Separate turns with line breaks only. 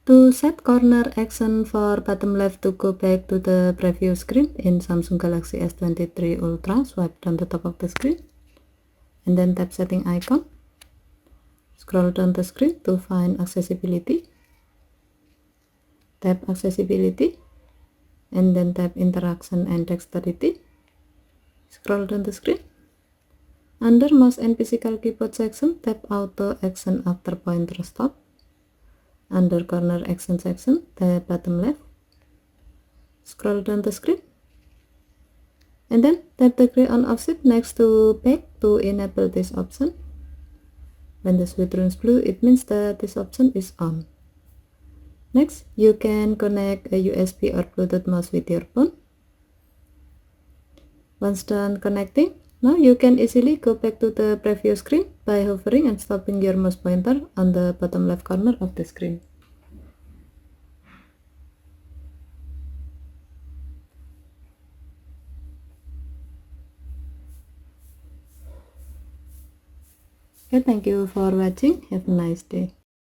To set corner action for bottom left to go back to the previous screen in Samsung Galaxy S23 Ultra, swipe down the top of the screen and then tap setting icon. Scroll down the screen to find accessibility. Tap accessibility and then tap interaction and dexterity. Scroll down the screen. Under mouse and physical keyboard section, tap auto action after pointer stop. Under corner action section, tap bottom left. Scroll down the screen and then tap the gray on off switch next to back to enable this option. When the switch turns blue, it means that this option is on. Next, you can connect a USB or Bluetooth mouse with your phone. Once done connecting, now you can easily go back to the previous screen by hovering and stopping your mouse pointer on the bottom left corner of the screen. Okay, thank you for watching. Have a nice day.